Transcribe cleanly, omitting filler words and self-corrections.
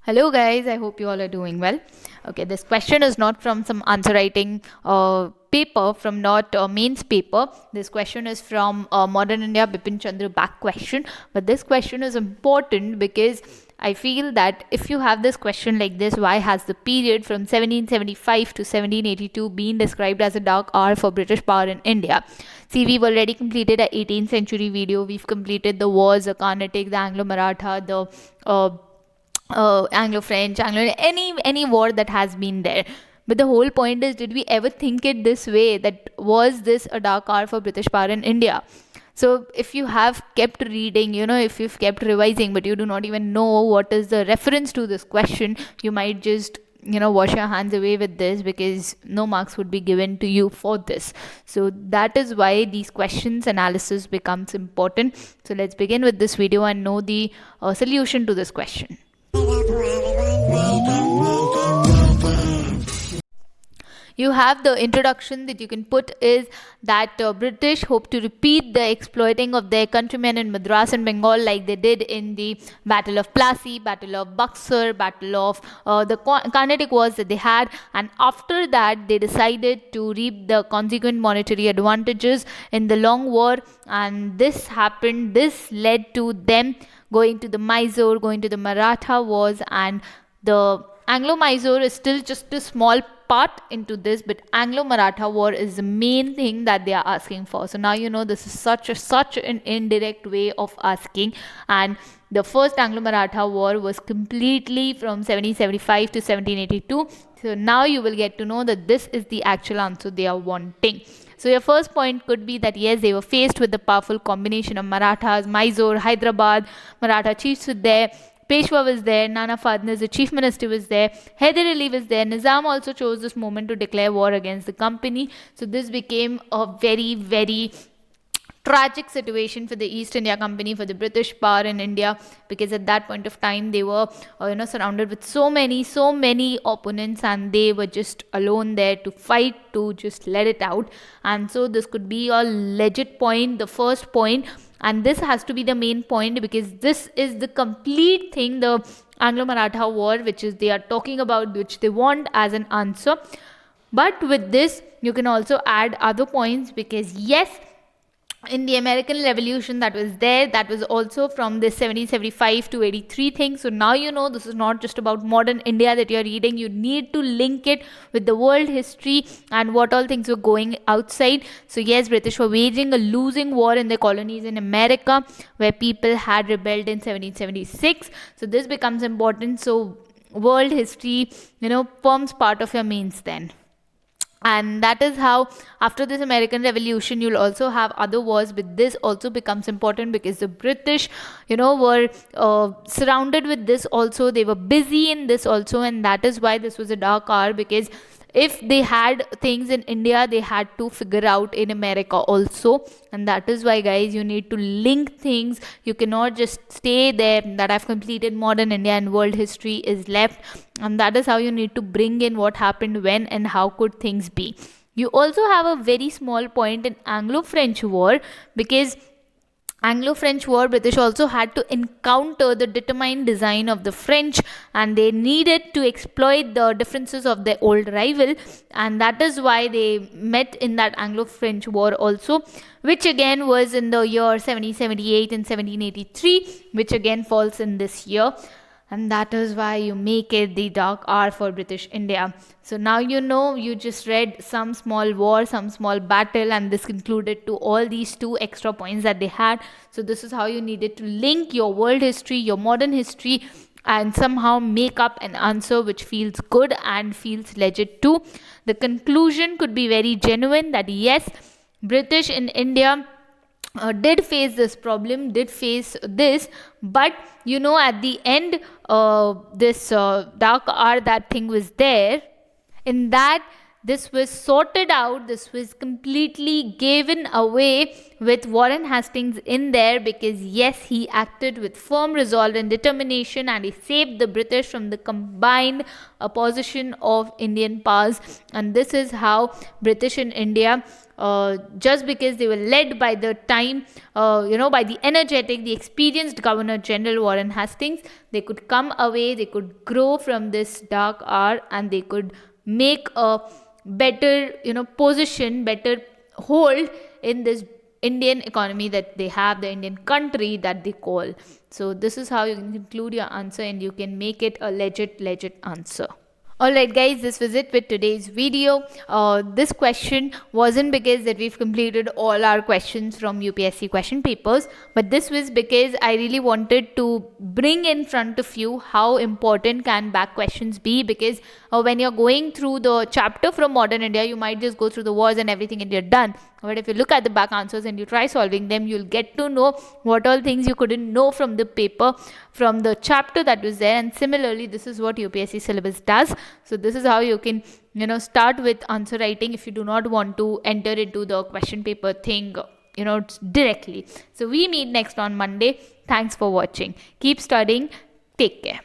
Hello, guys. I hope you all are doing well. Okay, this question is not from some answer writing paper, from not mains paper. This question is from Modern India Bipin Chandra back question. But this question is important because I feel that if you have this question like this, why has the period from 1775 to 1782 been described as a dark hour for British power in India? See, we've already completed a 18th century video. We've completed the wars, the Carnatic, the Anglo-Maratha, the Anglo-French, any war that has been there. But the whole point is, did we ever think it this way? That was this a dark hour for British power in India? So if you have kept reading, if you've kept revising, but you do not even know what is the reference to this question, you might just wash your hands away with this, because no marks would be given to you for this. So that is why these questions analysis becomes important. So let's begin with this video and know the solution to this question. You have the introduction that you can put is that British hope to repeat the exploiting of their countrymen in Madras and Bengal like they did in the Battle of Plassey, Battle of Buxar, Battle of the Carnatic Wars that they had, and after that they decided to reap the consequent monetary advantages in the long war, and this led to them going to the Mysore, going to the Maratha wars, and the Anglo-Mysore is still just a small part into this, but Anglo-Maratha war is the main thing that they are asking for. So now this is such an indirect way of asking, and the first Anglo-Maratha war was completely from 1775 to 1782. So now you will get to know that this is the actual answer they are wanting. So your first point could be that yes, they were faced with the powerful combination of Marathas, Mysore, Hyderabad. Maratha chiefs were there. Peshwa was there, Nana Fadnas, the chief minister, was there, Hyder Ali was there. Nizam also chose this moment to declare war against the company. So this became a very, very tragic situation for the East India Company, for the British power in India, because at that point of time they were surrounded with so many opponents, and they were just alone there to fight, to just let it out. And so this could be a legit point, the first point, and this has to be the main point, because this is the complete thing, the Anglo-Maratha war, which is they are talking about, which they want as an answer. But with this you can also add other points, because yes, in the American Revolution that was there, that was also from the 1775 to 83 thing. So now this is not just about modern India that you're reading. You need to link it with the world history and what all things were going outside. So yes, British were waging a losing war in the colonies in America, where people had rebelled in 1776. So this becomes important. So world history forms part of your mains then. And that is how after this American Revolution you'll also have other wars, but this also becomes important because the British were surrounded with this also. They were busy in this also, and that is why this was a dark hour, because if they had things in India, they had to figure out in America also. And that is why, guys, you need to link things. You cannot just stay there that I've completed modern India and world history is left. And that is how you need to bring in what happened when and how could things be. You also have a very small point in Anglo-French war, because Anglo-French war, British also had to encounter the determined design of the French, and they needed to exploit the differences of their old rival, and that is why they met in that Anglo-French war also, which again was in the year 1778 and 1783, which again falls in this year. And that is why you make it the dark hour for British India. So now you just read some small war, some small battle, and this concluded to all these two extra points that they had. So this is how you needed to link your world history, your modern history, and somehow make up an answer which feels good and feels legit too. The conclusion could be very genuine, that yes, British in India did face this problem, did face this, but at the end, this dark hour, that thing was there. In that, this was sorted out, this was completely given away with Warren Hastings in there, because yes, he acted with firm resolve and determination, and he saved the British from the combined opposition of Indian powers. And this is how British in India, just because they were led by the time, by the energetic, the experienced Governor General Warren Hastings, they could come away, they could grow from this dark hour, and they could make a better, position, better hold in this Indian economy that they have, the Indian country that they call. So this is how you can conclude your answer, and you can make it a legit answer. Alright guys, this was it with today's video. This question wasn't because that we've completed all our questions from UPSC question papers, but this was because I really wanted to bring in front of you how important can back questions be, because when you're going through the chapter from modern India, you might just go through the wars and everything and you're done. But if you look at the back answers and you try solving them, you'll get to know what all things you couldn't know from the paper, from the chapter that was there. And similarly, this is what UPSC syllabus does. So this is how you can, start with answer writing if you do not want to enter into the question paper thing, directly. So we meet next on Monday. Thanks for watching. Keep studying. Take care.